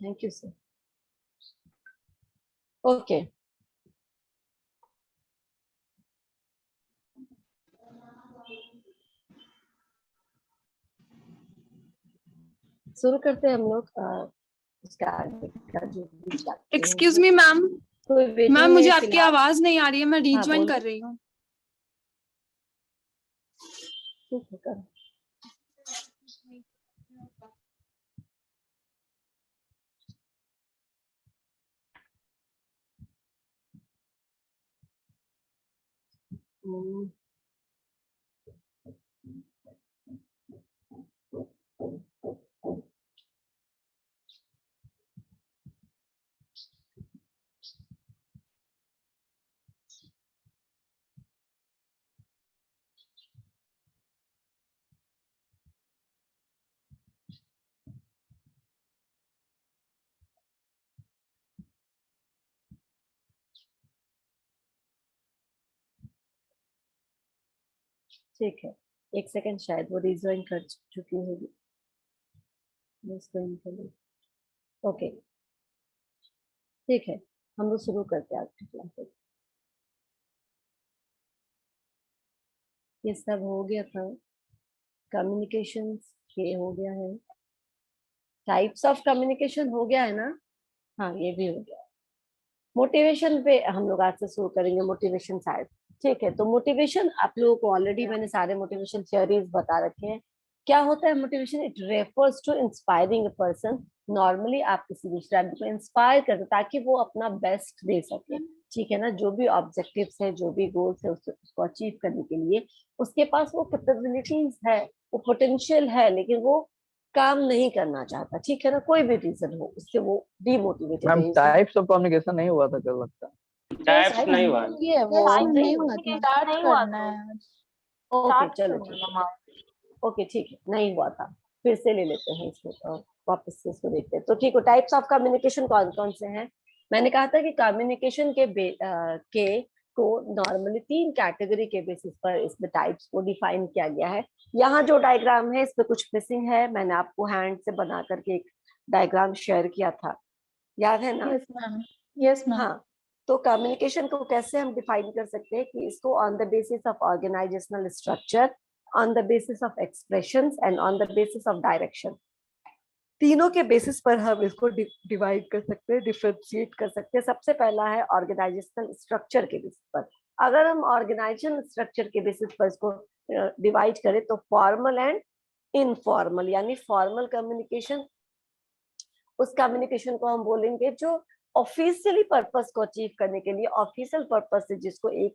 Thank you sir. Okay, शुरू करते हैं हम लोग उसका आगे का जो भी chapter एक्सक्यूज होगा। मी मैम, कोई waiting मैम में मुझे आपकी फिलहाल- आवाज नहीं आ रही है, मैं रीज्वाइन बोलो। कर रही हूँ। ठीक है, करो। हम्म, ठीक है, एक सेकंड, शायद वो रिज्वाइन कर चुकी होगी। ओके, ठीक है, हम लोग शुरू करते हैं आज की क्लास। ये सब हो गया था, कम्युनिकेशन ये हो गया है, टाइप्स ऑफ कम्युनिकेशन हो गया है ना। हाँ, ये भी हो गया। मोटिवेशन पे हम लोग आज से शुरू करेंगे, मोटिवेशन शायद। ठीक है, तो मोटिवेशन आप लोगों को ऑलरेडी मैंने सारे मोटिवेशन थियोरीज बता रखे हैं। क्या होता है motivation? It refers to inspiring a person. Normally आप किसी दूसरे आदमी को इंस्पायर करते ताकि वो अपना बेस्ट दे सके, ठीक है ना। जो भी ऑब्जेक्टिव्स है, जो भी गोल्स है, उसको अचीव करने के लिए उसके पास वो कैपेबिलिटीज है, वो पोटेंशियल है, लेकिन वो काम नहीं करना चाहता, ठीक है ना। कोई भी रीजन हो, उससे वो डिमोटिवेटेड मैम है। टाइप्स ऑफ कम्युनिकेशन नहीं हुआ था कल लगता है। टाइप्स नहीं हुआ। ये वो नहीं हुआ स्टार्ट करना है। ओके, चलो ठीक है। ओके, ठीक है, नहीं हुआ था, फिर से ले लेते हैं इसको, वापस से इसको देखते हैं। तो ठीक है, टाइप्स ऑफ कम्युनिकेशन कौन कौन से हैं? मैंने कहा था कि कम्युनिकेशन के को नॉर्मली 3 कैटेगरी के बेसिस पर इसमें टाइप्स को डिफाइन किया गया है। यहाँ जो डायग्राम है इसमें कुछ मिसिंग है, मैंने आपको हैंड से बना करके एक डायग्राम शेयर किया था, याद है ना? Yes ma'am, yes ma'am. हाँ, तो कम्युनिकेशन को कैसे हम डिफाइन कर सकते हैं कि इसको on the basis of organisational structure, on the basis of expressions and on the basis of direction. तीनों के बेसिस पर हम इसको डिवाइड कर सकते हैं, डिफरेंशिएट कर सकते हैं। सबसे पहला है ऑर्गेनाइजेशनल स्ट्रक्चर के बेसिस पर। अगर हम ऑर्गेनाइजेशनल स्ट्रक्चर के बेसिस पर इसको डिवाइड करें तो फॉर्मल एंड इनफॉर्मल, यानी फॉर्मल कम्युनिकेशन, उस कम्युनिकेशन को हम बोलेंगे जो ऑफिशियली पर्पस को अचीव करने के लिए, ऑफिशियल पर्पस से जिसको एक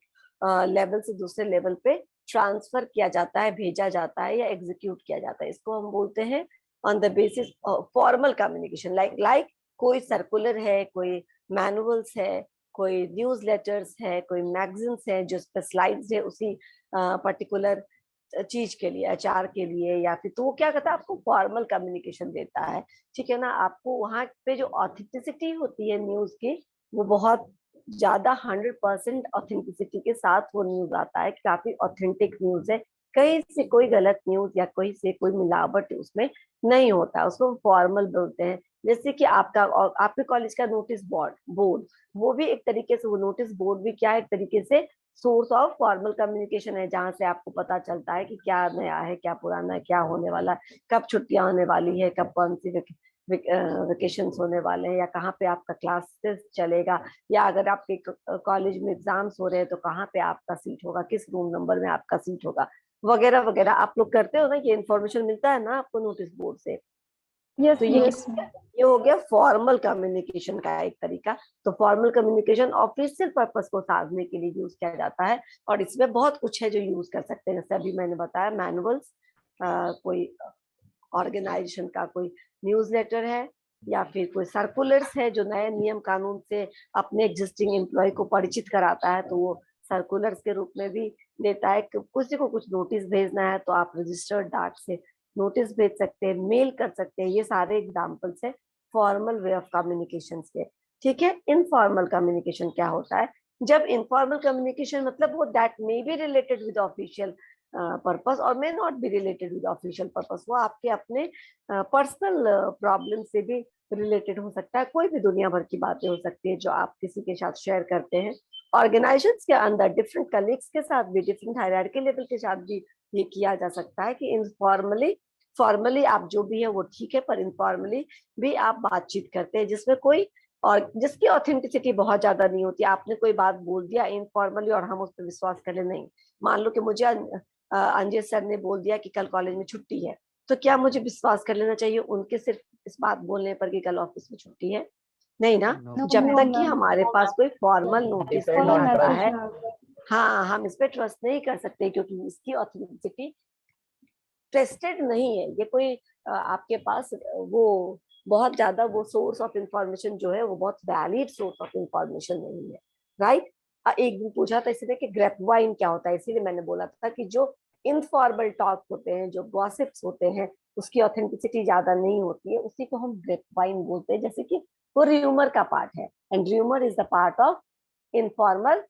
लेवल से दूसरे लेवल पे ट्रांसफर किया जाता है, भेजा जाता है या एग्जीक्यूट किया जाता है, इसको हम बोलते हैं on the basis formal communication. Like कोई सर्कुलर है, कोई मैनुअल्स है, कोई न्यूज लेटर्स है, कोई मैगजीन्स है जो स्पेशलाइज्ड है उसी पर्टिकुलर चीज के लिए, अचार के लिए, या फिर तो वो क्या करता है, आपको फॉर्मल कम्युनिकेशन देता है, ठीक है ना। आपको वहां पे जो ऑथेंटिसिटी होती है न्यूज की, वो बहुत ज्यादा 100% ऑथेंटिसिटी के साथ वो न्यूज आता है, काफी ऑथेंटिक न्यूज है, कहीं से कोई गलत न्यूज या कोई से कोई मिलावट उसमें नहीं होता, उसको फॉर्मल बोलते हैं। जैसे कि आपके कॉलेज का नोटिस बोर्ड, वो भी एक तरीके से, वो नोटिस बोर्ड भी क्या है, एक तरीके से सोर्स ऑफ फॉर्मल कम्युनिकेशन है, जहाँ से आपको पता चलता है कि क्या नया है, क्या पुराना है, क्या होने वाला है, कब छुट्टियां होने वाली है, कब कौन सी वेकेशन होने वाले हैं, या कहाँ पे आपका क्लासेस चलेगा, या अगर आपके कॉलेज में एग्जाम्स हो रहे हैं तो कहाँ पे आपका सीट होगा, किस रूम नंबर में आपका सीट होगा, वगैरह वगैरह। आप लोग करते हो ना, ये इन्फॉर्मेशन मिलता है ना आपको नोटिस बोर्ड से। यस तो ये यस मैम। ये हो गया फॉर्मल कम्युनिकेशन का एक तरीका। तो फॉर्मल कम्युनिकेशन ऑफिशियल पर्पस को साधने के लिए यूज किया जाता है, और इसमें बहुत कुछ है जो यूज कर सकते हैं। जैसे अभी मैंने बताया, मैनुअल्स, कोई ऑर्गेनाइजेशन का कोई न्यूज़लेटर है, या फिर कोई सर्कुलर्स है जो नए नियम कानून से अपने एग्जिस्टिंग एम्प्लॉय को परिचित कराता है, तो वो सर्कुलर्स के रूप में भी देता है। किसी को कुछ नोटिस भेजना है तो आप रजिस्टर्ड डाक से नोटिस भेज सकते हैं, मेल कर सकते हैं। ये सारे एग्जाम्पल्स है फॉर्मल वे ऑफ कम्युनिकेशन के, ठीक है। इनफॉर्मल कम्युनिकेशन क्या होता है? जब इनफॉर्मल कम्युनिकेशन मतलब वो that may be related with official purpose और may not be related with official purpose, वो आपके अपने पर्सनल प्रॉब्लम से भी रिलेटेड हो सकता है, कोई भी दुनिया भर की बातें हो सकती है जो आप किसी के साथ शेयर करते हैं। ऑर्गेनाइजेशंस के अंदर डिफरेंट कलीग्स के साथ भी, डिफरेंट हायरार्की लेवल के साथ भी ये किया जा सकता है कि इनफॉर्मली, फॉर्मली आप जो भी है वो ठीक है, पर इनफॉर्मली भी आप बातचीत करते हैं जिसमें कोई और जिसकी ऑथेंटिसिटी बहुत ज्यादा नहीं होती। आपने कोई बात बोल दिया इनफॉर्मली और हम उस पर विश्वास कर ले, नहीं। मान लो कि मुझे अंजय सर ने बोल दिया कि कल कॉलेज में छुट्टी है, तो क्या मुझे विश्वास कर लेना चाहिए उनके सिर्फ इस बात बोलने पर कि कल ऑफिस में छुट्टी है? नहीं ना। No, जब no, तक कि ma'am. हमारे पास कोई फॉर्मल नोटिस डिपेंड नहीं फॉर्मल ऑन आता मैसेज ट्रस्ट। है, ना आता है। हाँ, हम इस पे ट्रस्ट नहीं कर सकते क्योंकि इसकी ऑथेंटिसिटी टेस्टेड नहीं है। ये कोई आपके पास वो बहुत ज्यादा वो सोर्स ऑफ इंफॉर्मेशन जो है वो बहुत वैलिड सोर्स ऑफ इंफॉर्मेशन नहीं है, राइट। एक दिन पूछा था इसीलिए कि ग्रेप वाइन क्या होता है, इसीलिए मैंने बोला था कि जो इनफॉर्मल टॉक होते हैं, जो गॉसिप्स होते हैं, उसकी ऑथेंटिसिटी ज्यादा नहीं होती है, उसी को हम ग्रेप वाइन बोलते हैं। जैसे कि वो र्यूमर का पार्ट है, and rumour is the part of informal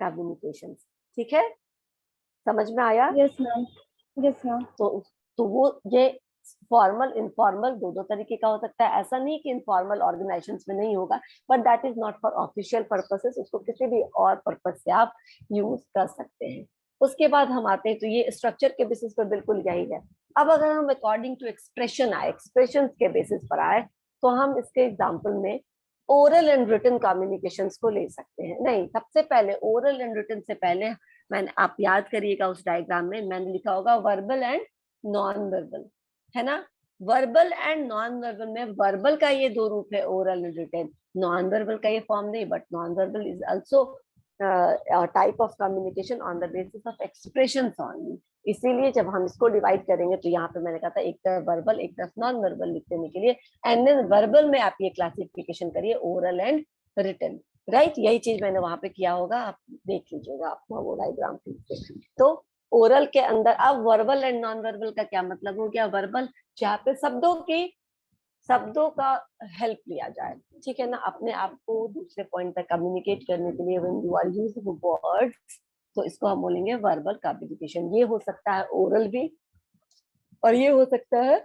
communication. ठीक है, समझ में आया? Yes, ma'am. Yes, ma'am. तो वो ये फॉर्मल इनफॉर्मल दो दो तरीके का हो सकता है। ऐसा नहीं कि इनफॉर्मल ऑर्गेनाइजेशंस में नहीं होगा, but that is not for official purposes, उसको किसी भी और पर्पस से आप यूज कर सकते हैं। उसके बाद हम आते हैं, तो ये स्ट्रक्चर के बेसिस पर बिल्कुल यही है। अब अगर हम अकॉर्डिंग टू एक्सप्रेशन आए, एक्सप्रेशन के बेसिस पर आए, तो हम इसके एग्जाम्पल में ओरल एंड रिटन कम्युनिकेशंस को ले सकते हैं। नहीं, सबसे पहले ओरल एंड रिटन से पहले मैंने, आप याद करिएगा उस डायग्राम में मैंने लिखा होगा वर्बल एंड नॉन वर्बल, है ना। वर्बल एंड नॉन वर्बल में वर्बल का ये दो रूप है, oral and written. Non verbal का ये फॉर्म नहीं, but non verbal is also type of communication on the basis of expressions only. इसीलिए जब हम इसको डिवाइड करेंगे, तो यहाँ पे मैंने कहा था एक तरफ वर्बल एक तरफ नॉन वर्बल लिख देने के लिए, एंड देन वर्बल में आप ये क्लासिफिकेशन करिए ओरल एंड रिटन, राइट। यही चीज मैंने वहां पे किया होगा, आप देख लीजिएगा आपको वो डायग्राम से। तो ओरल के अंदर अब वर्बल एंड नॉन वर्बल का क्या मतलब हो गया? वर्बल जहाँ पे शब्दों का हेल्प लिया जाए, ठीक है ना, अपने आप को दूसरे पॉइंट तक कम्युनिकेट करने के लिए when you are using words, तो इसको हम बोलेंगे वर्बल कम्युनिकेशन। ये हो सकता है ओरल भी, और ये हो सकता है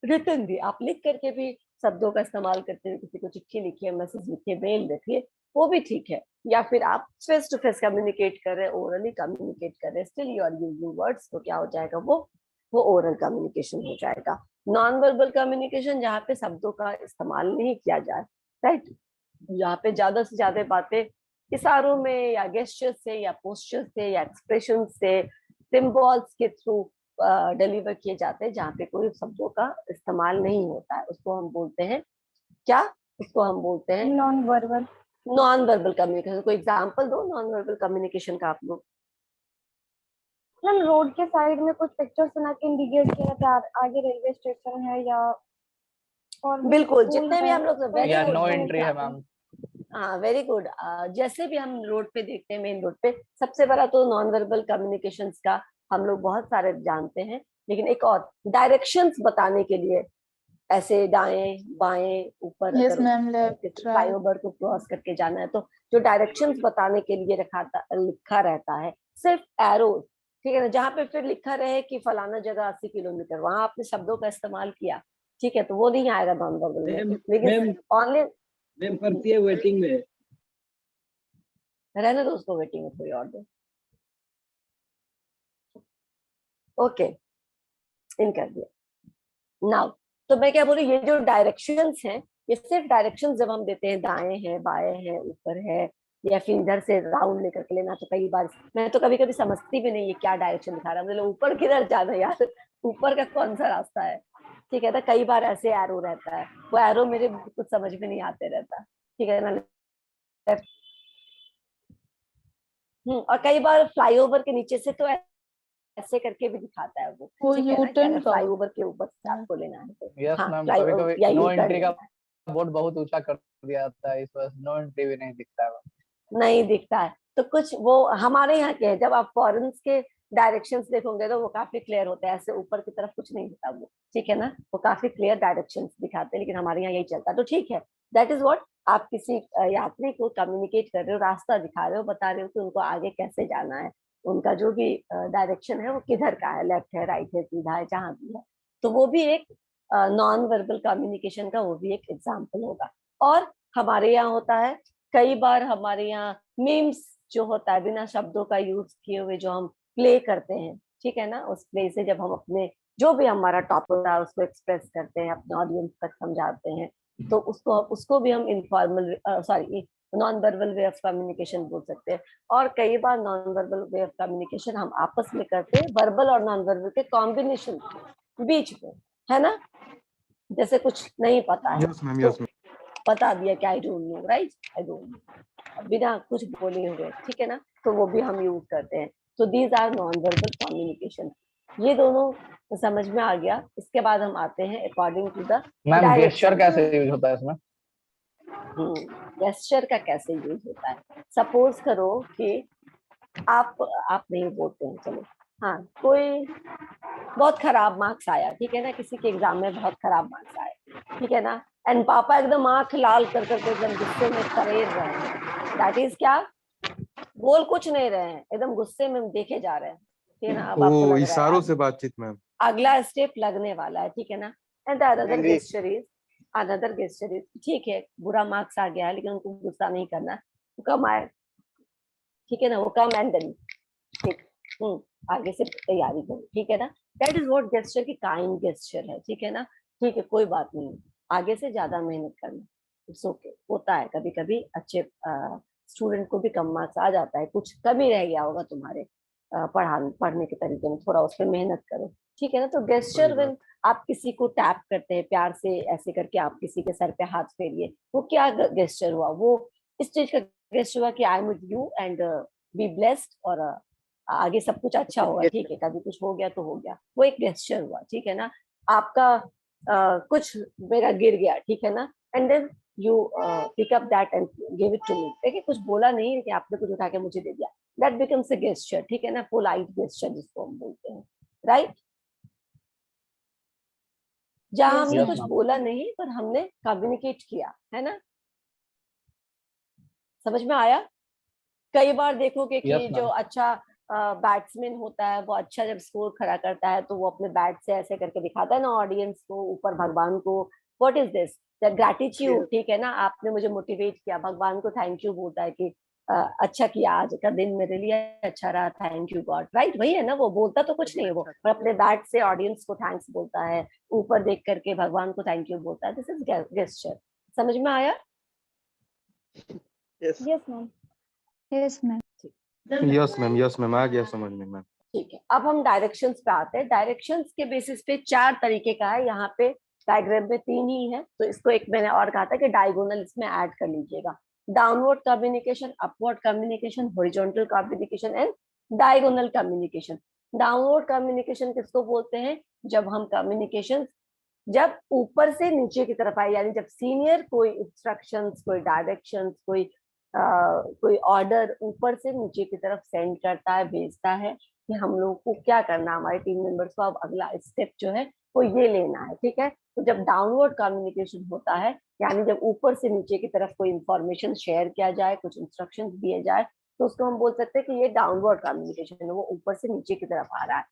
रिटन भी। आप लिख करके भी शब्दों का इस्तेमाल करते हुए किसी को चिट्ठी लिखिए, मैसेज लिखिए, मेल लिखिए, वो भी ठीक है। या फिर आप फेस टू फेस कम्युनिकेट कर रहे हैं, ओरली कम्युनिकेट कर रहे हैं, still you are using words, तो क्या हो जाएगा? वो ओरल कम्युनिकेशन हो जाएगा। नॉन वर्बल कम्युनिकेशन जहाँ पे शब्दों का इस्तेमाल नहीं किया जाए, राइट, यहाँ पे ज्यादा से ज्यादा बातें इशारों में या गेस्चर से या पोस्चर से या एक्सप्रेशन से, सिंबल्स के थ्रू डिलीवर किए जाते हैं, जहाँ पे कोई शब्दों का इस्तेमाल नहीं होता है, उसको हम बोलते हैं क्या? उसको हम बोलते हैं Non-verbal. Non verbal communication. कोई एग्जांपल दो नॉन वर्बल कम्युनिकेशन का आप लोग। मैम रोड के साइड में कुछ पिक्चर्स बना के इंडिकेट किया जाता है आगे रेलवे स्टेशन है या और भी बिल्कुल, स्कूल जितने भी है, हम लोग, तो वेरी या गुड, नो वेरी एंट्री है गुड। मैम। हाँ, वेरी गुड। जैसे भी हम रोड पे देखते हैं, मेन रोड पे, सबसे बड़ा तो नॉन वर्बल कम्युनिकेशंस का हम लोग बहुत सारे जानते हैं, लेकिन एक और डायरेक्शंस बताने के लिए, ऐसे दाएं बाएं ऊपर, यस अगर मैम, लेफ्ट राइट। फ्लाईओवर को क्रॉस करके जाना है, तो जो डायरेक्शंस बताने के लिए लिखा रहता है, सिर्फ एरोज, ठीक है ना, जहाँ पे फिर लिखा रहे कि फलाना जगह 80 किलोमीटर, वहां आपने शब्दों का इस्तेमाल किया, ठीक है, तो वो नहीं आएगा नॉन वर्बल में। मैम लेकिन मैम ऑनलाइन मैम करती है वेटिंग में। रहने दो उसको, वेटिंग में थोड़ी और दो। ओके, इन कर दिया नाउ। तो मैं क्या बोलूं, ये जो डायरेक्शंस हैं, ये सिर्फ डायरेक्शंस जब हम देते हैं, दाएं है बाएं है ऊपर है, या फिर इधर से राउंड लेकर के लेना, तो कई बार मैं तो कभी कभी समझती भी नहीं ये क्या डायरेक्शन दिखा रहा है, मतलब ऊपर किधर जाना है यार, ऊपर का कौन सा रास्ता है, ठीक है ना। कई बार ऐसे एरो रहता है, वो एरो मेरे कुछ समझ में नहीं आते रहता, ठीक है ना। और कई बार फ्लाईओवर के नीचे से तो ऐसे करके भी दिखाता है वो, वो ठीक है ना, कि यूटर्न अगर का फ्लाईओवर के ऊपर से होता है। आपको लेना है तो। यस हाँ, मैम, फ्लाई कभी कभी या नो यू टर्न एंट्री का लेना है, बोर्ड बहुत ऊंचा कर दिया जाता है, इस वजह से नो एंट्री भी नहीं दिखता है। नहीं दिखता है। तो कुछ वो हमारे यहाँ के हैं, जब आप फॉरेन्स के डायरेक्शंस देखोगे तो वो काफी क्लियर होते हैं, ऐसे ऊपर की तरफ कुछ नहीं होता वो, ठीक है ना, वो काफी क्लियर डायरेक्शंस दिखाते हैं, लेकिन हमारे यहाँ यही चलता है, तो ठीक है। दैट इज व्हाट, आप किसी यात्री को कम्युनिकेट कर रहे हो, रास्ता दिखा रहे हो, बता रहे हो कि उनको आगे कैसे जाना है, उनका जो भी डायरेक्शन है वो किधर का है, लेफ्ट है राइट है सीधा है जहाँ भी है, तो वो भी एक नॉन वर्बल कम्युनिकेशन का वो भी एक एग्जाम्पल होगा। और हमारे यहाँ होता है कई बार, हमारे यहाँ मीम्स जो होता है बिना शब्दों का यूज किए हुए जो हम प्ले करते हैं, ठीक है ना, उस प्ले से जब हम अपने जो भी हमारा टॉपिक होता है उसको एक्सप्रेस करते हैं, अपने ऑडियंस तक समझाते हैं, तो उसको भी हम informal sorry non verbal way of communication बोल सकते हैं। और कई बार non verbal way of communication हम आपस में करते हैं, वर्बल और नॉन वर्बल के कॉम्बिनेशन बीच में, है ना। जैसे कुछ नहीं पता है यस मैम, तो यस मैम। बता दिया कि I don't know, right, I don't know, बिना कुछ बोले हुए, ठीक है ना, तो वो भी हम यूज करते हैं। तो these are non verbal communication. ये दोनों तो समझ में आ गया। इसके बाद हम आते हैं according to the ma'am gesture direction. कैसे यूज होता है इसमें? गेस्चर का कैसे यूज होता है? सपोज करो कि आप नहीं बोलते हैं, चलो, हाँ, कोई बहुत खराब मार्क्स आया, ठीक है ना, किसी के एग्जाम में बहुत खराब मार्क्स आए, ठीक है ना, एंड पापा एकदम आंख लाल कर करके एकदम गुस्से में करेर रहे हैं, दैट इज क्या, बोल कुछ नहीं रहे हैं, एकदम गुस्से में देखे जा रहे हैं, ठीक है ना। अब आपको ओ, लग रहा है इशारों यार से बातचीत मैम। अगला स्टेप लगने वाला है, ठीक है ना, and the another ji. Gesture is ठीक है, बुरा मार्क्स आ गया है लेकिन उनको गुस्सा नहीं करना, कम आए, ठीक है ना, वो कम एंड देन ठीक, आगे से तैयारी करो, ठीक है ना। दैट इज व्हाट गेस्चर की काइंड गेस्चर है, ठीक है ना, ठीक है, कोई बात नहीं, आगे से ज्यादा मेहनत करना, इट्स ओके, होता है कभी कभी, अच्छे स्टूडेंट को भी कम मार्क्स आ जाता है, कुछ कमी रह गया होगा तुम्हारे पढ़ने के तरीके में, थोड़ा उस पर मेहनत करो, ठीक है ना। तो गेस्चर व्हेन आप किसी को टैप करते हैं प्यार से, ऐसे करके आप किसी के सर पे हाथ फेरिए, वो क्या गेस्चर हुआ? वो इस चीज का गेस्चर हुआ कि I am with you and be blessed, और आगे सब कुछ अच्छा होगा, ठीक है, कभी कुछ हो गया तो हो गया, वो एक गेस्चर हुआ, ठीक है ना। आपका कुछ मेरा गिर गया, ठीक है ना, and then you pick up that and give it to me, देखिए कुछ बोला नहीं लेकिन आपने कुछ उठा के मुझे दे दिया, दैट बिकम्स अ गेस्चर, ठीक है ना, पोलाइट गेस्चर जिसको हम बोलते हैं, राइट। जहां Yes, हमने यस कुछ मैम। बोला नहीं पर हमने कम्युनिकेट किया, है ना, समझ में आया। कई बार देखोगे यस कि जो मैम। अच्छा बैट्समैन होता है वो अच्छा जब स्कोर खड़ा करता है तो वो अपने बैट से ऐसे करके दिखाता है ना ऑडियंस को, ऊपर भगवान को, व्हाट इज दिस, ग्रैटिट्यूड, ठीक है ना, आपने मुझे मोटिवेट किया, भगवान को थैंक यू बोलता है कि अच्छा किया, आज का दिन मेरे लिए अच्छा रहा, थैंक यू गॉड, राइट, वही है ना, वो बोलता तो कुछ नहीं है, वो पर अपने बैट से ऑडियंस को थैंक्स बोलता है, ऊपर देख करके भगवान को थैंक यू बोलता है, दिस इज गेस्चर। समझ में आया? yes ma'am. Yes ma'am. Yes ma'am, yes ma'am, आ गया समझ में मैम। ठीक है, अब हम डायरेक्शंस पे आते हैं। डायरेक्शंस के बेसिस पे 4 तरीके का है, यहाँ पे डायग्राम में 3 ही है, तो इसको एक मैंने और कहा था कि डायगोनल इसमें ऐड कर लीजिएगा। Downward communication, upward communication, horizontal communication and diagonal communication. Downward communication किसको बोलते हैं? जब हम कम्युनिकेशन जब ऊपर से नीचे की तरफ आए, यानी जब सीनियर कोई इंस्ट्रक्शंस, कोई डायरेक्शंस, कोई ऑर्डर ऊपर से नीचे की तरफ सेंड करता है, भेजता है कि हम लोग को क्या करना है, हमारे टीम मेंबर्स को अब अगला स्टेप जो है वो ये लेना है, ठीक है। तो जब डाउनवर्ड कम्युनिकेशन होता है, यानी जब ऊपर से नीचे की तरफ कोई इंफॉर्मेशन शेयर किया जाए, कुछ इंस्ट्रक्शन दिए जाए, तो उसको हम बोल सकते हैं कि ये डाउनवर्ड कम्युनिकेशन है, वो ऊपर से नीचे की तरफ आ रहा है।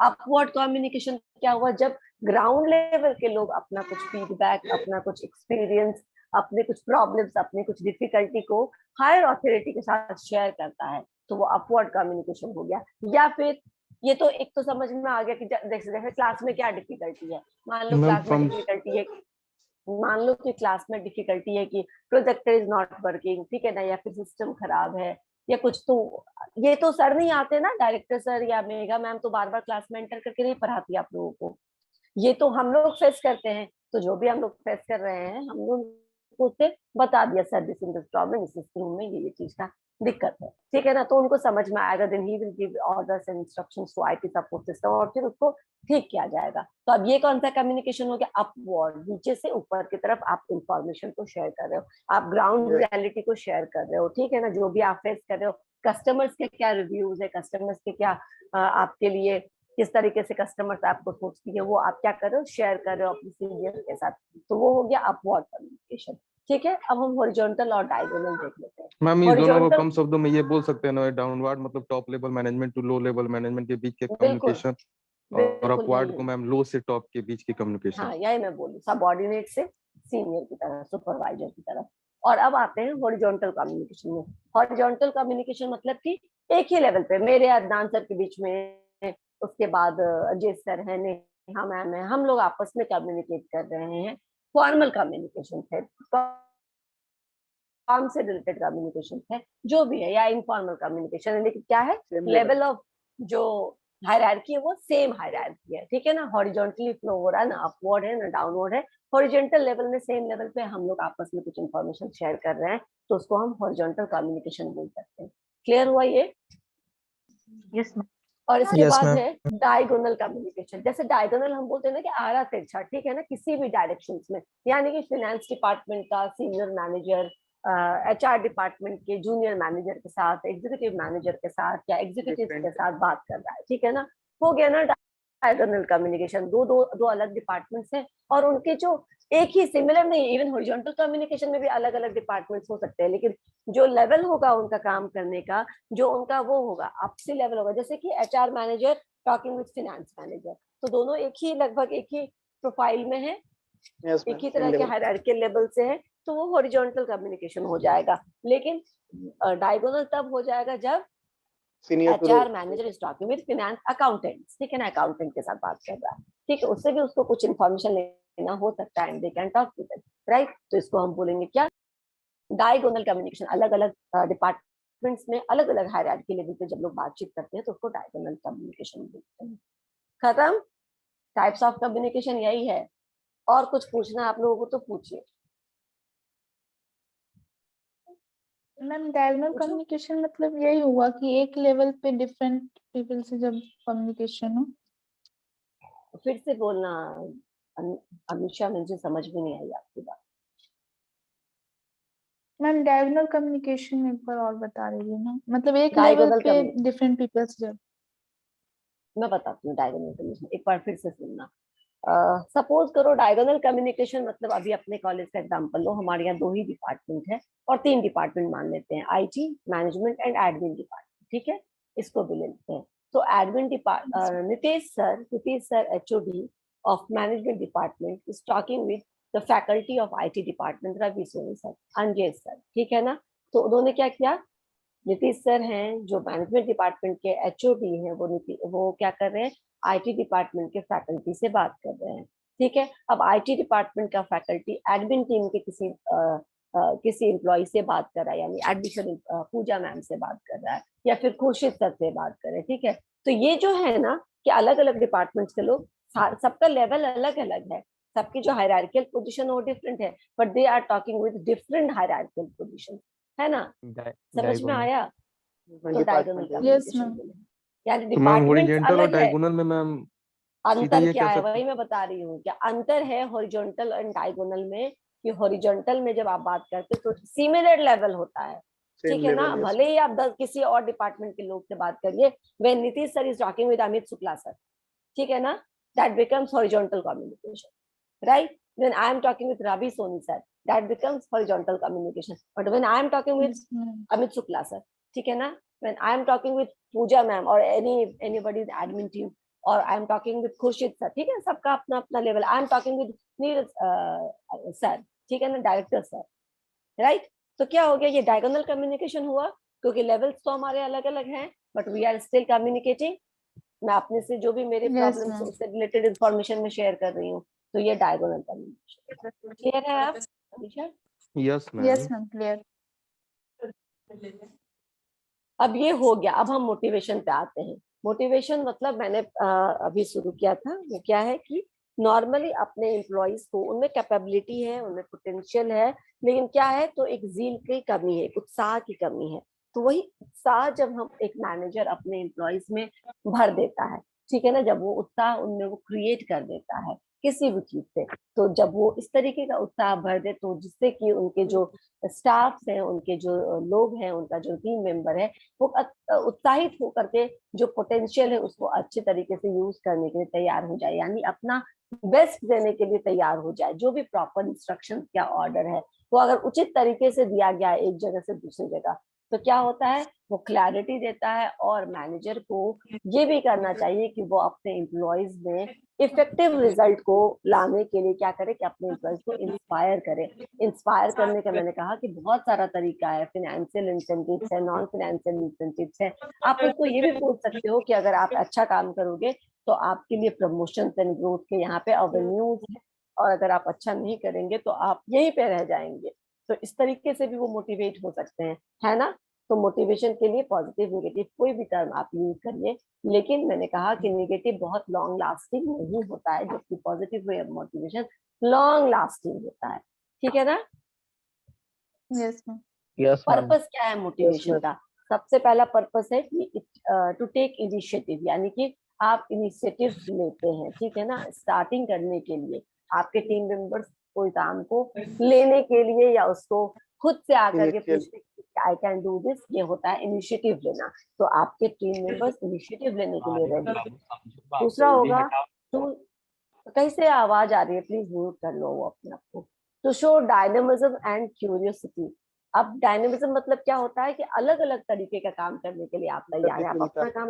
अपवर्ड कम्युनिकेशन क्या हुआ? जब ग्राउंड लेवल के लोग अपना कुछ फीडबैक, अपना कुछ एक्सपीरियंस, अपने कुछ प्रॉब्लम्स, अपने कुछ डिफिकल्टी को हायर अथॉरिटी के साथ शेयर करता है, तो वो अपवर्ड कम्युनिकेशन हो गया। या फिर ये तो एक तो समझ में आ गया कि जैसे क्लास में क्या डिफिकल्टी है, मान लो मैम क्लास में फ्रॉम डिफिकल्टी है, मान लो कि क्लास में डिफिकल्टी है कि प्रोजेक्टर इज नॉट वर्किंग, ठीक है ना, या फिर सिस्टम खराब है या कुछ, तो ये तो सर नहीं आते ना, डायरेक्टर सर या मेगा मैम तो बार बार क्लास में एंटर करके नहीं पढ़ाती आप लोगों को, ये तो हम लोग फेस करते हैं। तो जो भी हम लोग फेस कर रहे हैं, हम लोग उससे बता दिया, sir this in this problem, इस रूम में ये चीज का दिक्कत है, ठीक है ना, तो उनको समझ में आएगा, then he will give orders and instructions to IT support system, और फिर उसको ठीक किया जाएगा। तो अब ये कौन सा कम्युनिकेशन हो गया? अपवर्ड, नीचे से ऊपर की तरफ आप इंफॉर्मेशन को शेयर कर रहे हो, आप ग्राउंड रियलिटी को शेयर कर रहे हो, ठीक है ना, जो भी आप फेस कर रहे हो, कस्टमर्स के क्या रिव्यूज है, कस्टमर्स के क्या आपके लिए किस तरीके से कस्टमर्स आपको सोचती है, वो आप क्या कर रहे हो, शेयर कर रहे हो अपने सीनियर्स के साथ, तो वो हो गया अपवर्ड कम्युनिकेशन, ठीक है। अब हम हॉरिजॉन्टल और डायगोनल देख लेते हैं। मैम, इस दोनों को हॉरिजॉन्टल, कम शब्दों में ये बोल सकते हैं ना, डाउनवर्ड मतलब top level management to low level management के बीच के बिल्कुल कम्युनिकेशन। और बिल्कुल अपवर्ड नहीं। को मैम लो से टॉप के बीच की कम्युनिकेशन। हाँ, यही मैं बोलूँ, सबऑर्डिनेट से सीनियर की तरफ, सुपरवाइजर की तरफ। और अब आते हैं हॉरिजॉन्टल कम्युनिकेशन में। हॉरिजॉन्टल कम्युनिकेशन मतलब कि एक ही लेवल पे, मेरे अदनान सर के बीच में, उसके बाद अजय सर है, नेहा मैम है, हम लोग आपस में कम्युनिकेट कर रहे हैं। फॉर्मल कम्युनिकेशन है, काम से रिलेटेड कम्युनिकेशन है, जो भी है, या इनफॉर्मल कम्युनिकेशन है, लेकिन क्या है, लेवल ऑफ जो हायरार्की है वो सेम हायरार्की है, ठीक है ना। हॉरिजॉन्टली फ्लो हो रहा है, ना अपवर्ड है ना डाउनवर्ड है। हॉरिजॉन्टल लेवल में, सेम लेवल पे हम लोग आपस में कुछ इन्फॉर्मेशन शेयर कर रहे हैं, तो उसको हम हॉरिजॉन्टल कम्युनिकेशन बोल सकते हैं। क्लियर हुआ ये? Yes ma'am. और इसके Yes, बाद ma'am. है डायगोनल कम्युनिकेशन। जैसे डायगोनल हम बोलते हैं ना कि आरा तिरछा, ठीक है ना, किसी भी डायरेक्शंस में, यानी कि फाइनेंस डिपार्टमेंट का सीनियर मैनेजर एचआर डिपार्टमेंट के जूनियर मैनेजर के साथ, एग्जीक्यूटिव मैनेजर के साथ या एग्जीक्यूटिव के साथ बात कर रहा है, ठीक है ना, हो गया ना डायगोनल कम्युनिकेशन। दो अलग डिपार्टमेंट्स हैं और उनके जो एक ही सिमिलर नहीं, इवन हॉरिजॉन्टल कम्युनिकेशन में भी अलग अलग डिपार्टमेंट्स हो सकते हैं, लेकिन जो लेवल होगा उनका काम करने का, जो उनका वो होगा, आपसी लेवल होगा। जैसे कि HR manager talking with finance manager, तो दोनों एक ही, लगभग एक ही प्रोफाइल में है, एक ही तरह के हायरार्किकल लेवल से है, तो वो हॉरिजॉन्टल कम्युनिकेशन हो जाएगा। लेकिन डायगोनल तब हो जाएगा जब HR manager is talking with finance accountants, ठीक है ना, अकाउंटेंट के साथ बात कर रहा है, ठीक है, उससे भी उसको कुछ इन्फॉर्मेशन लेना हो सकता है, and they can talk with, right. तो इसको हम बोलेंगे क्या, डायगोनल कम्युनिकेशन। अलग अलग डिपार्टमेंट्स में अलग अलग हायरार्की लेवल पे जब लोग बातचीत करते हैं तो उसको डायगोनल कम्युनिकेशन बोलते हैं। खत्म। टाइप्स ऑफ कम्युनिकेशन यही है। और कुछ पूछना आप लोगों को तो पूछिए। मैम डायगोनल कम्युनिकेशन मतलब यही हुआ कि एक लेवल पे डिफरेंट पीपल से जब कम्युनिकेशन हो। फिर से बोलना अमीषा, मुझे समझ में नहीं आई आपकी बात। मैम डायगोनल कम्युनिकेशन एक बार और बता रही ना, मतलब एक लेवल डायगोनल पे डिफरेंट पीपल से जब। मैं बताती हूँ डायगोनल कम्युनिकेशन, एक बार फिर से सुनना। सपोज करो डायगोनल कम्युनिकेशन मतलब, अभी अपने कॉलेज का एग्जांपल लो, हमारे यहाँ 2 ही डिपार्टमेंट है और 3 डिपार्टमेंट मान लेते हैं, IT, management and admin department, ठीक है, इसको भी लेते हैं। तो admin department, Nitish sir HOD of management department is talking with the faculty of IT department, Ravi Soni sir, Anjesh sir, ठीक है ना। तो उन्होंने क्या किया, नीतीश सर हैं जो मैनेजमेंट डिपार्टमेंट के एचओडी हैं, वो क्या कर रहे हैं, आईटी डिपार्टमेंट के फैकल्टी से बात कर रहे हैं, ठीक है। अब आईटी डिपार्टमेंट का फैकल्टी एडमिन टीम के किसी एम्प्लॉय से बात कर रहा है, यानी एडमिशन पूजा मैम से बात कर रहा है, या फिर खुर्शीद सर से बात कर रहे हैं, ठीक है। तो ये जो है ना कि अलग अलग डिपार्टमेंट्स के लोग, सबका लेवल अलग अलग है, सबकी जो हायरार्किकल पोजीशन वो डिफरेंट है, but they are talking with different hierarchical position, है ना, समझ में आया। तो डायगोनल यस कम्युनिकेशन मैम। बोले, यानी तो मैम डिपार्टमेंट्स हॉरिजॉन्टल और अलग है। डायगोनल में मैम सीधे अंतर ये क्या कह है, सकते वही मैं बता रही हूँ, क्या अंतर है हॉरिजॉन्टल एंड डायगोनल में, कि हॉरिजॉन्टल में जब आप बात करते हो तो सिमिलर लेवल होता है, ठीक है ना, भले ही आप 10 किसी और डिपार्टमेंट के लोग से बात करिए। When Nitish sir is talking with Amit Shukla sir, ठीक है ना, that becomes horizontal communication, right? When I am talking with Ravi Soni sir, that becomes horizontal communication. But when I am talking with Yes, ma'am. Amit Shukla sir, ठीक है ना, when I am talking with Pooja ma'am or anybody's admin team, or I am talking with Khurshid sir, ठीक है, सबका अपना अपना level. I am talking with Neeraj sir, ठीक है ना, डायरेक्टर सर, राइट। तो क्या हो गया, ये डायगोनल कम्युनिकेशन हुआ, क्योंकि लेवल्स तो हमारे अलग अलग हैं, but we are still communicating. मैं अपने से जो भी मेरे Yes, प्रॉब्लम्स ma'am. उससे रिलेटेड इंफॉर्मेशन में शेयर कर रही हूँ, तो ये डायगोनल कम्युनिकेशन। क्लियर है आप Amisha? Yes Yes, ma'am. ma'am. Clear. अब ये हो गया, अब हम मोटिवेशन पे आते हैं। मोटिवेशन मतलब मैंने अभी शुरू किया था, वो क्या है कि नॉर्मली अपने एम्प्लॉयज को, उनमें कैपेबिलिटी है, उनमें पोटेंशियल है, लेकिन क्या है, तो एक जील की कमी है, एक उत्साह की कमी है। तो वही उत्साह जब हम एक मैनेजर अपने एम्प्लॉयज में भर देता है, ठीक है ना, जब वो उत्साह उनमें वो क्रिएट कर देता है किसी भी चीज से, तो जब वो इस तरीके का उत्साह भर दे, तो जिससे कि उनके जो स्टाफ हैं, उनके जो लोग हैं, उनका जो टीम मेंबर है, वो उत्साहित होकर के जो पोटेंशियल है उसको अच्छे तरीके से यूज करने के लिए तैयार हो जाए, यानी अपना बेस्ट देने के लिए तैयार हो जाए। जो भी प्रॉपर इंस्ट्रक्शन क्या ऑर्डर है वो अगर उचित तरीके से दिया गया है एक जगह से दूसरी जगह, तो क्या होता है वो क्लैरिटी देता है, और मैनेजर को ये भी करना चाहिए कि वो अपने एम्प्लॉयज में इफेक्टिव रिजल्ट को लाने के लिए क्या करे कि अपने एम्प्लॉयज को इंस्पायर करे। इंस्पायर करने का मैंने कहा कि बहुत सारा तरीका है, फाइनेंशियल इंसेंटिव्स है, नॉन फाइनेंशियल इंसेंटिव्स है। आप उसको ये भी पूछ सकते हो कि अगर आप अच्छा काम करोगे तो आपके लिए प्रमोशन एंड ग्रोथ के यहाँ पे अवेन्यूज है, और अगर आप अच्छा नहीं करेंगे तो आप यहीं पे रह जाएंगे। तो इस तरीके से भी वो मोटिवेट हो सकते हैं, है ना। तो मोटिवेशन के लिए पॉजिटिव नेगेटिव कोई भी टर्म आप यूज करिए, लेकिन मैंने कहा कि नेगेटिव बहुत लॉन्ग लास्टिंग नहीं होता है, जबकि positive way of motivation long lasting होता है। ठीक है ना। Yes ma'am. Yes, ma'am. Purpose क्या है मोटिवेशन ma'am. का? सबसे पहला पर्पस है कि टू टेक इनिशिएटिव, यानी कि आप इनिशिएटिव लेते हैं, ठीक है ना, स्टार्टिंग करने के लिए। आपके टीम मेंबर्स कोई काम को लेने के लिए या उसको खुद से आकर के Initial. पूछते आई कैन डू दिस, ये होता है इनिशिएटिव लेना। तो आपके टीम मेंबर्स इनिशिएटिव लेने के लिए रेडी। दूसरा होगा टू, कैसे आवाज आ रही है, प्लीज म्यूट कर लो वो अपने आप को। To show dynamism and curiosity. अब डायनेमिज्म मतलब क्या होता है कि अलग अलग तरीके का काम करने के लिए आप तैयार है। आप अपना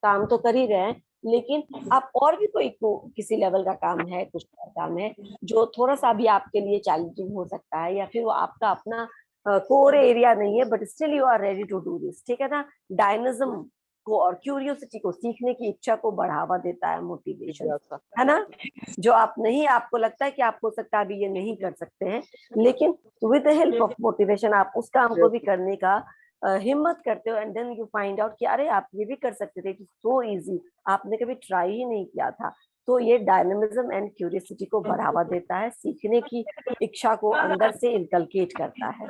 काम तो कर ही रहे हैं, लेकिन आप और भी कोई किसी लेवल का काम है, कुछ काम है जो थोड़ा सा भी आपके लिए चैलेंजिंग हो सकता है, या फिर वो आपका अपना कोर एरिया नहीं है, but still you are ready to do this. ठीक है ना। डायनेमिज्म को और क्यूरियोसिटी को, सीखने की इच्छा को बढ़ावा देता है मोटिवेशन, है ना। जो आप नहीं, आपको लगता है कि आप हो सकता है अभी ये नहीं कर सकते हैं, लेकिन with the help of motivation आप उस काम को भी करने का हिम्मत करते हो, and then you find out कि अरे आप ये भी कर सकते थे, इट इज सो इजी, आपने कभी ट्राई ही नहीं किया था। तो ये डायनेमिज्म एंड क्यूरियोसिटी को बढ़ावा देता है, सीखने की इच्छा को अंदर से इनकलकेट करता है।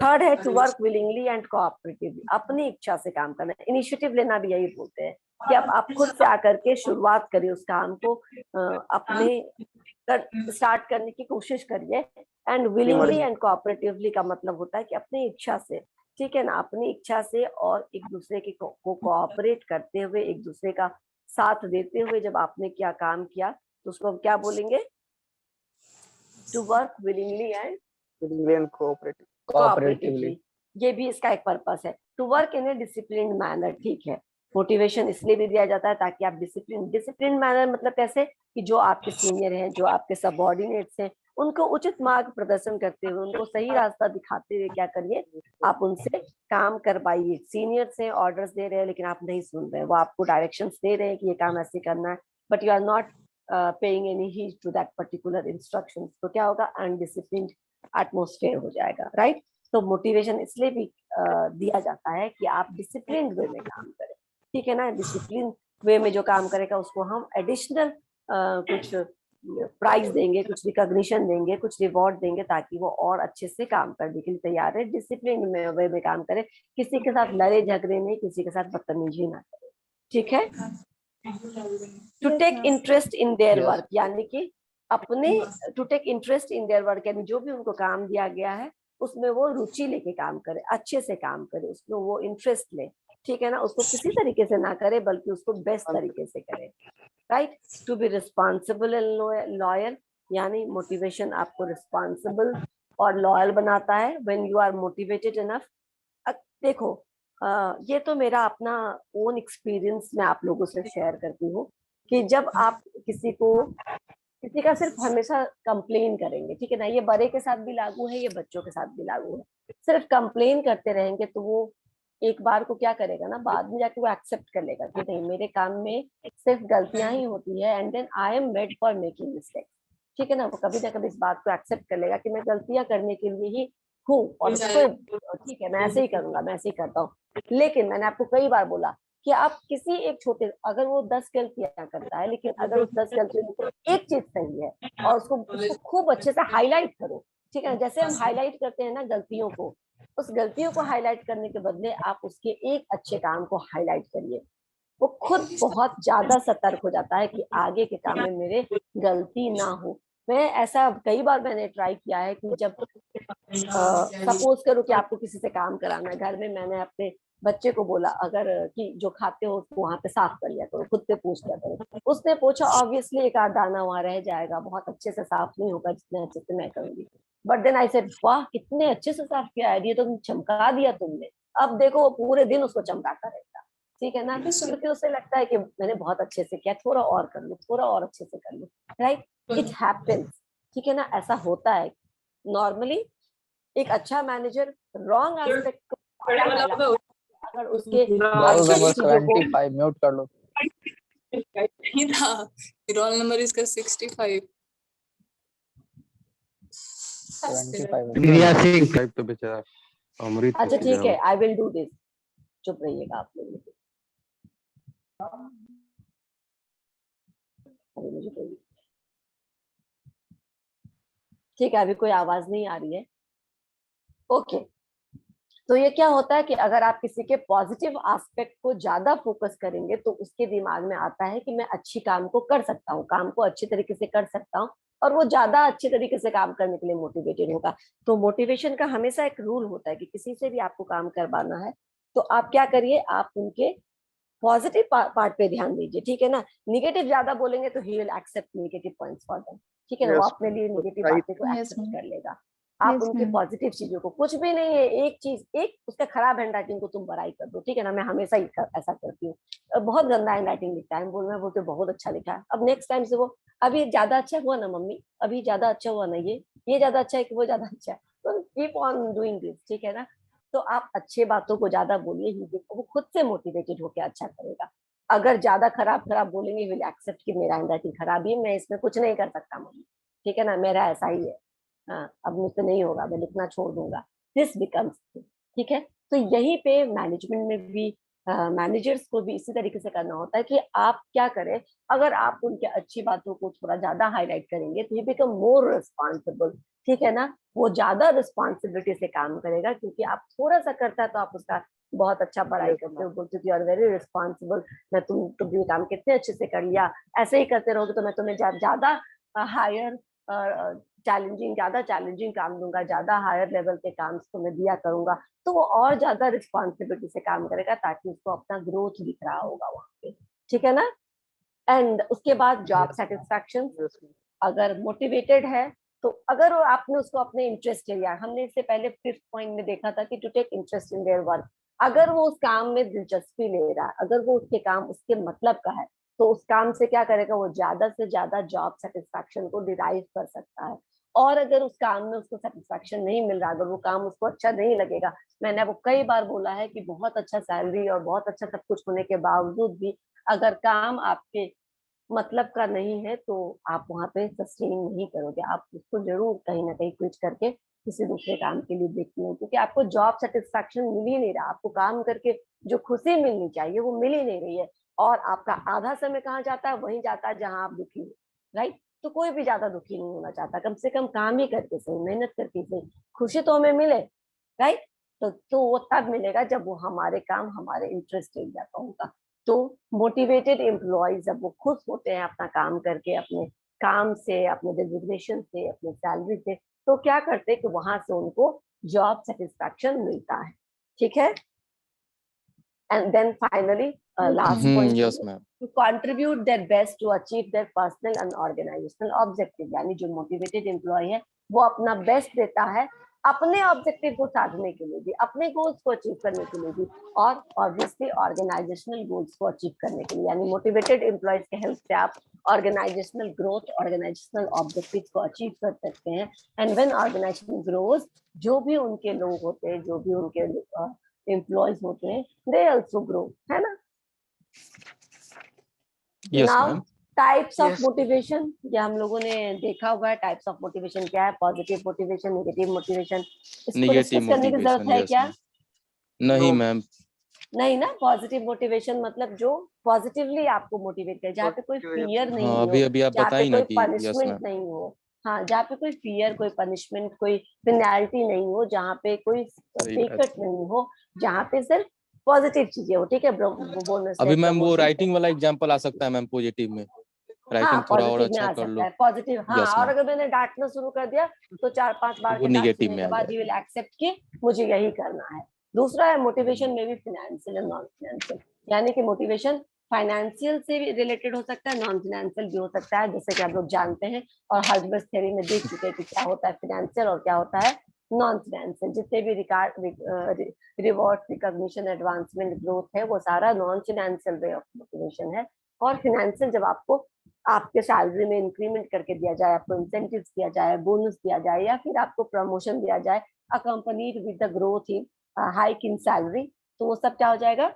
थर्ड है to work willingly and cooperatively, अपनी इच्छा से काम करना। इनिशिएटिव लेना भी यही बोलते हैं कि अब आप खुद से आकर के शुरुआत करिए उस काम को, अपने स्टार्ट करने की कोशिश करिए। एंड विलिंगली एंड कोऑपरेटिवली का मतलब होता है कि अपनी इच्छा से, ठीक है ना, अपनी इच्छा से और एक दूसरे के को कोऑपरेट करते हुए, एक दूसरे का साथ देते हुए जब आपने क्या काम किया तो उसको हम क्या बोलेंगे? To work willingly and And cooperative. Cooperatively. ये भी इसका एक पर्पस है। To work in a discipline manner, ठीक है। मोटिवेशन इसलिए भी दिया जाता है ताकि आप डिसिप्लिन मैनर मतलब कैसे कि जो आपके सीनियर हैं, जो आपके सबऑर्डिनेट्स हैं, उनको उचित मार्ग प्रदर्शन करते हुए, उनको सही रास्ता दिखाते हुए क्या करिए, आप उनसे काम करवाइए। सीनियर से ऑर्डर्स दे रहे हैं लेकिन आप नहीं सुन रहे, वो आपको डायरेक्शंस दे रहे हैं कि ये काम ऐसे करना है, but you are not paying any heed to that particular instructions. तो क्या होगा? अनडिसिप्लिन्ड एटमॉस्फेयर हो जाएगा, राइट। तो मोटिवेशन इसलिए भी दिया जाता है कि आप डिसिप्लिन वे में काम करें, ठीक है ना। डिसिप्लिन वे में जो काम करेगा उसको हम एडिशनल कुछ प्राइज देंगे, कुछ रिकॉग्निशन देंगे, कुछ रिवॉर्ड देंगे, ताकि वो और अच्छे से काम करने के लिए तैयार है। डिसिप्लिन में वे में काम करे, किसी के साथ लड़े झगड़े नहीं, किसी के साथ बदतमीजी ना करे, ठीक है। To take interest in their work, यानी कि अपने to take interest in their work, यानी जो भी उनको काम दिया गया है उसमें वो रुचि लेके काम करे, अच्छे से काम करे, उसमें वो इंटरेस्ट ले, ठीक है ना। उसको किसी तरीके से ना करे बल्कि उसको बेस्ट तरीके से करे, right. To be responsible and loyal, यानी मोटिवेशन आपको रिस्पॉन्सिबल और लॉयल बनाता है। When you are motivated enough, देखो ये तो मेरा अपना ओन एक्सपीरियंस मैं आप लोगों से शेयर करती हूँ कि जब आप किसी का सिर्फ हमेशा कंप्लेन करेंगे, ठीक है ना, ये बड़े के साथ भी लागू है, ये बच्चों के साथ भी लागू है। सिर्फ कंप्लेन करते रहेंगे तो वो एक बार को क्या करेगा ना, बाद में जाके वो एक्सेप्ट कर लेगा कि नहीं, मेरे काम में सिर्फ गलतियां ही होती है, and then I am made for making mistake, ठीक है ना। वो कभी ना कभी इस बात को एक्सेप्ट कर लेगा कि मैं गलतियां करने के लिए ही हूँ, और उसको ठीक है मैं ऐसे ही करूंगा, मैं ऐसे ही करता हूँ। लेकिन मैंने आपको कई बार बोला कि आप किसी एक छोटे, अगर वो 10 गलतियां करता है, लेकिन अगर उस 10 गलतियों में कोई एक चीज सही है और उसको खूब अच्छे से हाईलाइट करो, ठीक है। जैसे हम हाईलाइट करते हैं ना गलतियों को, उस गलतियों को हाईलाइट करने के बदले आप उसके एक अच्छे काम को हाईलाइट करिए। वो खुद बहुत ज्यादा सतर्क हो जाता है कि आगे के काम में मेरे गलती ना हो। मैं ऐसा कई बार मैंने ट्राई किया है कि जब सपोज करो कि आपको किसी से काम कराना है घर में, मैंने अपने बच्चे को बोला अगर कि जो खाते हो उसको वहां पे साफ कर लिया करो, खुद से पूछ लिया करो। उसने पूछा, ऑब्वियसली एक आध दाना वहां रह जाएगा, बहुत अच्छे से साफ नहीं होगा जितने अच्छे से मैं करूंगी। बट देन आई सेड, वाह कितने अच्छे से साफ किया है, ये तो चमका दिया तुमने, अब देखो वो पूरे दिन उसको चमकाता रहेगा, ठीक है ना, क्योंकि उसे लगता है कि मैंने बहुत अच्छे से किया, थोड़ा और कर लूं, थोड़ा और अच्छे से कर लूं, राइट, इट हैपेंस, ठीक है ना, ऐसा होता है नॉर्मली। एक अच्छा मैनेजर रॉन्ग एस्पेक्ट को अगर उसके रोल अच्छी नंबर चीजों को 75 म्यूट कर लो। नहीं था, रोल नंबर इसका 65। 25 टाइप तो बेचारा अमृत अच्छा हो ठीक गया है, आई विल डू दिस, चुप रहिएगा आप लोग। अभी मुझे ठीक है, अभी कोई आवाज नहीं आ रही है, ओके। तो ये क्या होता है कि अगर आप किसी के पॉजिटिव एस्पेक्ट को ज्यादा फोकस करेंगे तो उसके दिमाग में आता है कि मैं अच्छी काम को कर सकता हूँ, काम को अच्छी तरीके से कर सकता हूँ, और वो ज्यादा अच्छी तरीके से काम करने के लिए मोटिवेटेड होगा। तो मोटिवेशन का हमेशा एक रूल होता है कि किसी से भी आपको काम करवाना है तो आप क्या करिए, आप उनके पॉजिटिव पार्ट पे ध्यान दीजिए, ठीक है ना। निगेटिव ज्यादा बोलेंगे तो he will accept negative points for them, ठीक है ना, वो Yes, अपने लिए निगेटिव right. बातें को Yes, एक्सेप्ट ma'am. कर लेगा। आप Yes, उनके ma'am. पॉजिटिव चीजों को, कुछ भी नहीं है, एक चीज, एक उसका खराब हैंड राइटिंग को तुम बड़ाई कर दो, ठीक है ना, मैं हमेशा ही ऐसा करती हूँ। बहुत गंदा हैंड राइटिंग लिखता है, बोलना बोलते बहुत अच्छा लिखा है, अब नेक्स्ट टाइम से वो अभी ज्यादा अच्छा हुआ ना मम्मी, अभी ज्यादा अच्छा हुआ ना, ये ज्यादा अच्छा है कि वो ज्यादा अच्छा है, तो कीप ऑन डूइंग दिस, ठीक है ना। तो आप अच्छे बातों को ज्यादा बोलिए, ही देखो वो खुद से मोटिवेटेड होकर अच्छा करेगा। अगर ज्यादा खराब खराब बोलेंगे, विल एक्सेप्ट कि मेरा हैंड राइटिंग खराब ही है, मैं इसमें कुछ नहीं कर सकता मम्मी, ठीक है ना, मेरा ऐसा ही है, हाँ अब मुझसे नहीं होगा, मैं लिखना छोड़ दूंगा, दिस बिकम्स, ठीक है। तो यहीं पे मैनेजमेंट में भी मैनेजर्स को भी इसी तरीके से करना होता है कि आप क्या करें, अगर आप उनके अच्छी बातों को थोड़ा ज्यादा हाईलाइट करेंगे तो ये बिकम मोर रिस्पॉन्सिबल, ठीक है ना, वो ज्यादा रिस्पॉन्सिबिलिटी से काम करेगा, क्योंकि आप थोड़ा सा करता है तो आप उसका बहुत अच्छा बड़ाई करते हो, बोलते हो कि यू आर वेरी रिस्पॉन्सिबल, मैं तुम ये काम कितने अच्छे से कर लिया, ऐसे ही करते रहोगे तो मैं तुम्हें ज्यादा हायर ज्यादा चैलेंजिंग काम दूंगा, ज्यादा हायर लेवल के काम तुम्हें दिया करूंगा, तो वो और ज्यादा रिस्पॉन्सिबिलिटी से काम करेगा, ताकि उसको अपना ग्रोथ दिख रहा होगा वहां पे, ठीक है ना। एंड उसके बाद जॉब सेटिस्फैक्शन, अगर मोटिवेटेड है तो अगर आपने उसको अपने इंटरेस्ट लिया, हमने इससे पहले 5th पॉइंट में देखा था कि to take interest in their work, अगर वो उस काम में दिलचस्पी ले रहा है, अगर वो उसके काम उसके मतलब का है, तो उस काम से क्या करेगा, वो ज्यादा से ज्यादा जॉब सेटिस्फैक्शन को डिराइव कर सकता है। और अगर उस काम में उसको सेटिस्फैक्शन नहीं मिल रहा, अगर वो काम उसको अच्छा नहीं लगेगा, मैंने आपको कई बार बोला है कि बहुत अच्छा सैलरी और बहुत अच्छा सब कुछ होने के बावजूद भी अगर काम आपके मतलब का नहीं है तो आप वहां पे सस्टेन नहीं करोगे, आप उसको जरूर कहीं ना कहीं स्विच करके किसी दूसरे काम के लिए देखते हो, क्योंकि आपको जॉब सेटिस्फैक्शन मिल ही नहीं रहा, आपको काम करके जो खुशी मिलनी चाहिए वो मिल ही नहीं रही है, और आपका आधा समय कहाँ जाता है, वहीं जाता है जहां आप दुखी हो, राइट। तो कोई भी ज्यादा दुखी नहीं होना चाहता, कम से कम काम ही करके सही, मेहनत करके सही, खुशी तो हमें मिले, राइट। तो वो तब मिलेगा जब वो हमारे काम हमारे इंटरेस्ट एरिया का होगा। तो मोटिवेटेड एम्प्लॉयज जब वो खुश होते हैं अपना काम करके, अपने काम से, अपने डेजिग्नेशन से, अपने सैलरी से, तो क्या करते हैं कि वहां से उनको जॉब सेटिस्फैक्शन मिलता है, ठीक है। And then finally last point, Yes, ma'am. to contribute their best to achieve their personal and organizational objective, यानी जो मोटिवेटेड एम्प्लॉय है वो अपना बेस्ट देता है अपने ऑब्जेक्टिव को साधने के लिए भी, अपने गोल्स को अचीव करने के लिए भी, और ऑब्वियसली ऑर्गेनाइजेशनल गोल्स को अचीव करने के लिए, यानी मोटिवेटेड एम्प्लॉयज के हेल्प से आप ऑर्गेनाइजेशनल ग्रोथ, ऑर्गेनाइजेशनल ऑब्जेक्टिव को अचीव कर सकते हैं। एंड व्हेन ऑर्गेनाइजेशन ग्रोज, जो भी उनके लोग होते हैं, जो भी उनके एम्प्लॉयज होते हैं, दे आल्सो ग्रो, है ना। Yes, now ma'am. Types of motivation, ये हम लोगों ने देखा होगा, टाइप्स ऑफ मोटिवेशन क्या है, पॉजिटिव मोटिवेशन, नेगेटिव मोटिवेशन, इसको Negative डिस्कस करने की जरूरत motivation. है Yes, क्या? ma'am. नहीं मैम, नहीं ना, पॉजिटिव मोटिवेशन मतलब जो पॉजिटिवली आपको मोटिवेट करे, जहाँ पे कोई फियर नहीं हाँ हो, अभी आप जहाँ पे बताई ना कोई कि यस पनिशमेंट मैम, नहीं हो, हाँ जहाँ पे कोई फियर, कोई पनिशमेंट, कोई पेनल्टी नहीं हो, जहाँ पे कोई सही बात टिकट नहीं हो, जहाँ पे सिर्फ पॉजिटिव चीजें हो, ठीक है। बोनस है, अभी मैम वो प्रमोशन राइटिंग वाला एग्जांपल आ सकता है मैम, पॉजिटिव में हाँ राइटिंग थोड़ा और पॉजिटिव में अच्छा आ कर सकता लो। है, पॉजिटिव, हाँ। यस और मैम, अगर मैंने डांटना शुरू कर दिया तो 4-5 बार वो के डांट निगेटिव सुनने में के आ बाद ही विल एक्सेप्ट कि मुझे यही करना है। दूसरा है मोटिवेशन में भी फाइनेंशियल और नॉन फाइनेंशियल, यानी कि मोटिवेशन फाइनेंशियल से भी रिलेटेड हो सकता है, नॉन फाइनेंशियल भी हो सकता है, जैसे कि आप लोग जानते हैं और हर्बर्ट थ्योरी में देख चुके हैं कि क्या होता है फाइनेंशियल और क्या होता है नॉन फाइनेंशियल जितने भी रिवॉर्ड, रिकॉग्निशन, एडवांसमेंट, ग्रोथ है, वो सारा non financial way of motivation है। और फाइनेंशियल जब आपको आपके सैलरी में इंक्रीमेंट करके दिया जाए, आपको इंसेंटिव्स दिया जाए, बोनस दिया जाए, या फिर आपको प्रमोशन दिया जाए accompanied with the growth in hike in salary, तो वो सब क्या हो जाएगा,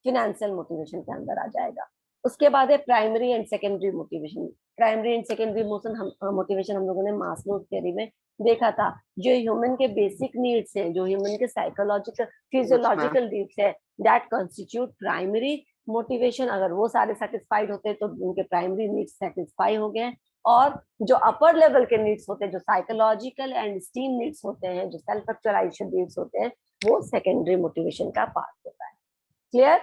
फिनेंशियल मोटिवेशन के अंदर आ जाएगा। उसके बाद है primary and secondary motivation. Primary and secondary motivation हम लोगों ने मास्लोज थ्योरी में देखा था। जो ह्यूमन के बेसिक नीड्स हैं, जो ह्यूमन के साइकोलॉजिकल फिजियोलॉजिकल नीड्स है, दैट कॉन्स्टिट्यूट प्राइमरी मोटिवेशन। अगर वो सारे सेटिस्फाइड होते हैं तो उनके प्राइमरी नीड्स सेटिस्फाई हो गए। और जो अपर लेवल के नीड्स होते हैं, जो साइकोलॉजिकल एंड स्टीम नीड्स होते हैं, जो सेल्फ एक्चुअलाइजेशन नीड्स होते हैं, वो सेकेंडरी मोटिवेशन का पार्ट होता है। Clear?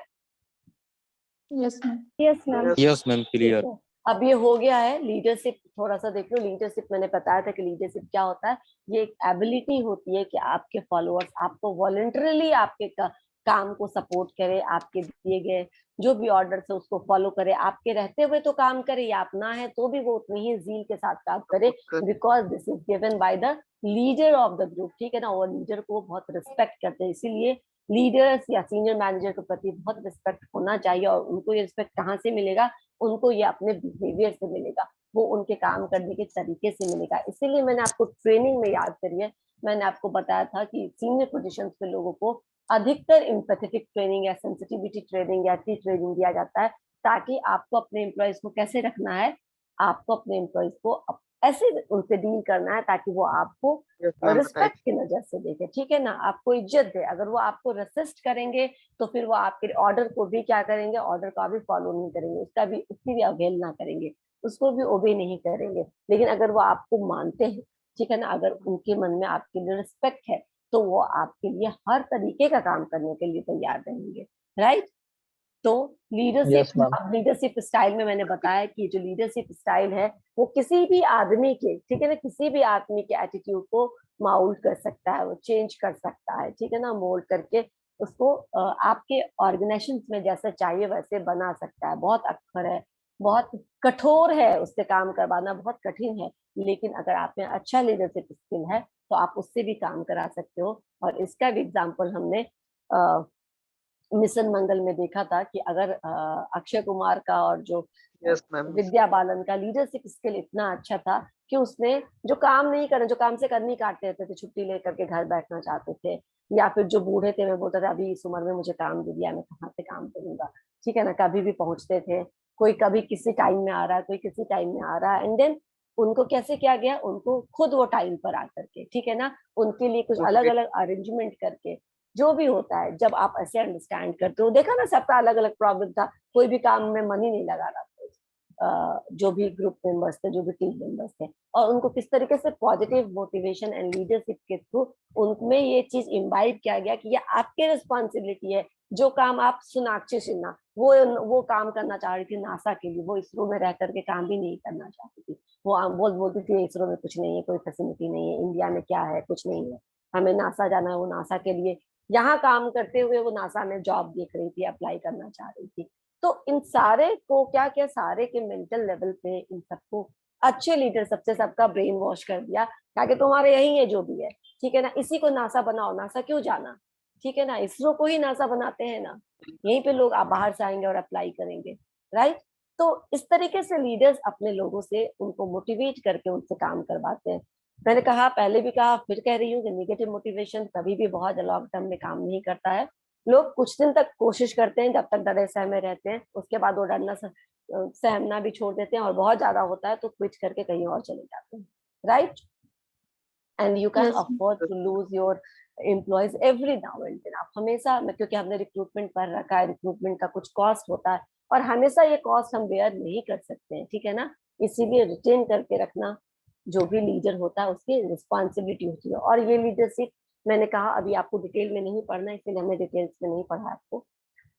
Yes ma'am. Yes ma'am. Yes ma'am, clear. अब ये हो गया है लीडरशिप। थोड़ा सा देख लो, लीडरशिप मैंने बताया था कि लीडरशिप क्या होता है। ये एक एबिलिटी होती है कि आपके फॉलोअर्स आपको वॉलंटरली आपके काम को सपोर्ट करे, आपके दिए गए जो भी ऑर्डर है उसको फॉलो करे, आपके रहते हुए तो काम करे, या आप ना है तो भी वो उतनी ही जील के साथ काम करे, because this is given by the leader of the group. ठीक है ना, वो लीडर को बहुत रिस्पेक्ट करते हैं, इसीलिए लीडर्स या सीनियर मैनेजर के प्रति बहुत रिस्पेक्ट होना चाहिए। और उनको ये रिस्पेक्ट कहाँ से मिलेगा? उनको ये अपने बिहेवियर से मिलेगा, वो उनके काम करने के तरीके से मिलेगा। इसीलिए मैंने आपको ट्रेनिंग में याद करिए, मैंने आपको बताया था कि सीनियर पोजीशंस पे लोगों को अधिकतर एम्पैथेटिक ट्रेनिंग या सेंसिटिविटी ट्रेनिंग या ट्रेनिंग दिया जाता है, ताकि आपको अपने एम्प्लॉयज को कैसे रखना है, आपको अपने एम्प्लॉयज को ऐसे उनसे डील करना है ताकि वो आपको रिस्पेक्ट की नजर से देखे। ठीक है ना, आपको इज्जत दे। अगर वो आपको रेसिस्ट करेंगे तो फिर वो आपके ऑर्डर को भी क्या करेंगे, ऑर्डर का भी फॉलो नहीं करेंगे, उसकी भी अवहेलना करेंगे, उसको भी ओबे नहीं करेंगे। लेकिन अगर वो आपको मानते हैं, ठीक है ना, अगर उनके मन में आपके लिए रिस्पेक्ट है, तो वो आपके लिए हर तरीके का काम करने के लिए तैयार रहेंगे। राइट? तो लीडरशिप, अब लीडरशिप स्टाइल में मैंने बताया कि जो लीडरशिप स्टाइल है वो किसी भी आदमी के, ठीक है ना, किसी भी आदमी के एटीट्यूड को माउल्ट कर सकता है, वो चेंज कर सकता है। ठीक है ना, मोल्ड करके उसको आपके ऑर्गेनाइजेशन में जैसा चाहिए वैसे बना सकता है। बहुत अक्खर है, बहुत कठोर है, उससे काम करवाना बहुत कठिन है, लेकिन अगर आप में अच्छा लीडरशिप स्किल है तो आप उससे भी काम करा सकते हो। और इसका भी एग्जाम्पल हमने मिशन मंगल में देखा था कि अगर अक्षय कुमार का और जो विद्या बालन का लीडरशिप स्किल इतना अच्छा था कि उसने जो काम नहीं करे, जो काम से करनी काटते रहते थे, छुट्टी लेकर के घर बैठना चाहते थे, या फिर जो बूढ़े थे, मैं बोलता था अभी इस उम्र में मुझे काम दे दिया, मैं कहाँ से काम करूंगा। ठीक है ना, कभी भी पहुंचते थे, कोई कभी किसी टाइम में आ रहा है, कोई किसी टाइम में आ रहा है, एंड देन उनको कैसे किया गया, उनको खुद वो टाइम पर आकर के, ठीक है ना, उनके लिए कुछ अलग अलग अरेंजमेंट करके, जो भी होता है जब आप ऐसे अंडरस्टैंड करते हो। देखा ना, सबका अलग अलग प्रॉब्लम था, कोई भी काम में मन ही नहीं लगा रहा था, जो भी ग्रुप मेंबर्स थे, जो भी टीम मेंबर्स थे, और उनको किस तरीके से पॉजिटिव मोटिवेशन एंड लीडरशिप के थ्रू उनमें ये चीज इम्बाइब किया गया कि ये आपके रिस्पॉन्सिबिलिटी है। जो काम आप सोनाक्षी सिन्हा वो काम करना चाह रही थी नासा के लिए, वो इसरो में रह करके काम भी नहीं करना चाहती थी। वो बोलती थी इसरो में कुछ नहीं है, कोई फैसिलिटी नहीं है, इंडिया में क्या है, कुछ नहीं है, हमें नासा जाना है। वो नासा के लिए यहाँ काम करते हुए वो नासा में जॉब देख रही थी, अप्लाई करना चाह रही थी। तो इन सारे को क्या क्या सारे के मेंटल लेवल पे इन सबको अच्छे लीडर सबसे सबका ब्रेन वॉश कर दिया, ताकि तुम्हारे यही है जो भी है, ठीक है ना, इसी को नासा बनाओ, नासा क्यों जाना, ठीक है ना, इसरो को ही नासा बनाते हैं ना, यहीं पे लोग आप बाहर से आएंगे और अप्लाई करेंगे। राइट? तो इस तरीके से लीडर्स अपने लोगों से उनको मोटिवेट करके उनसे काम करवाते हैं। मैंने कहा, पहले भी कहा, फिर कह रही हूँ कि निगेटिव मोटिवेशन कभी भी बहुत लॉन्ग टर्म में काम नहीं करता है। लोग कुछ दिन तक कोशिश करते हैं, जब तक डरे सहमे रहते हैं, उसके बाद वो डरना सहमना भी छोड़ देते हैं, और बहुत ज्यादा होता है तो क्विट करके कहीं और चले जाते हैं। Right? And you can afford to lose your employees every now and then. आप हमेशा, क्योंकि हमने रिक्रूटमेंट पर रखा है, रिक्रूटमेंट का कुछ कॉस्ट होता है, और हमेशा ये कॉस्ट हम बेयर नहीं कर सकते हैं, ठीक है ना, इसीलिए रिटेन करके रखना जो भी लीडर होता है उसकी रिस्पॉन्सिबिलिटी होती है। और ये लीडरशिप मैंने कहा अभी आपको डिटेल में नहीं पढ़ना, इसलिए हमने डिटेल्स में नहीं पढ़ा आपको।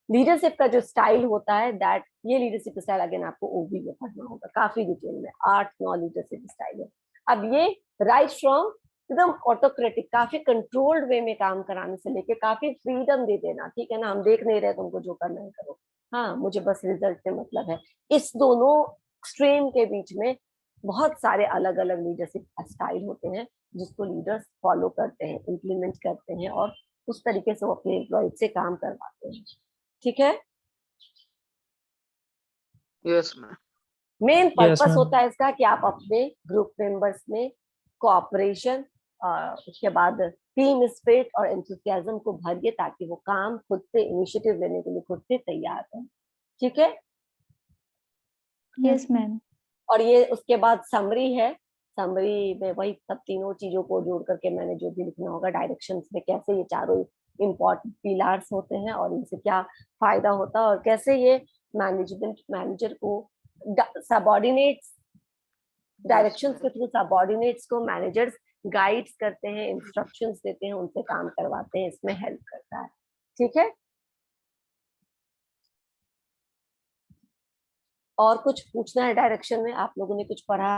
लीडरशिप का जो स्टाइल होता है दैट, ये लीडरशिप स्टाइल अगेन आपको ओबी में पढ़ना होगा काफी डिटेल में, 8-9 लीडरशिप स्टाइल है। अब ये राइट फ्रॉम एकदम ऑटोक्रेटिक, काफी कंट्रोल्ड वे में काम कराने से लेके काफी फ्रीडम दे देना, ठीक है ना, हम देख नहीं रहे तुमको जो करना है करो, हाँ मुझे बस रिजल्ट से मतलब है, इस दोनों स्ट्रीम के बीच में बहुत सारे अलग अलग लीडरशिप स्टाइल होते हैं जिसको लीडर्स फॉलो करते हैं, इम्प्लीमेंट करते हैं और उस तरीके से वो अपने एम्प्लॉय से काम करवाते हैं। ठीक है, Yes, ma'am. Main purpose ma'am. होता है इसका कि आप अपने ग्रुप मेंबर्स में कोऑपरेशन, उसके बाद टीम स्पिरिट और एंथुसियाज्म को भरिए ताकि वो काम खुद से इनिशिएटिव लेने के लिए खुद से तैयार हो। ठीक है, यस मैम। और ये उसके बाद समरी है। समरी में वही सब तीनों चीजों को जोड़ करके मैंने जो भी लिखना होगा, डायरेक्शंस में कैसे ये चारों इम्पोर्टेंट पिलर्स होते हैं और इनसे क्या फायदा होता है और कैसे ये मैनेजर को सबऑर्डिनेट्स, डायरेक्शंस के थ्रू सबऑर्डिनेट्स को मैनेजर्स गाइड्स करते हैं, इंस्ट्रक्शंस देते हैं, उनसे काम करवाते हैं, इसमें हेल्प करता है। ठीक है, और कुछ पूछना है डायरेक्शन में? आप लोगों ने कुछ पढ़ा?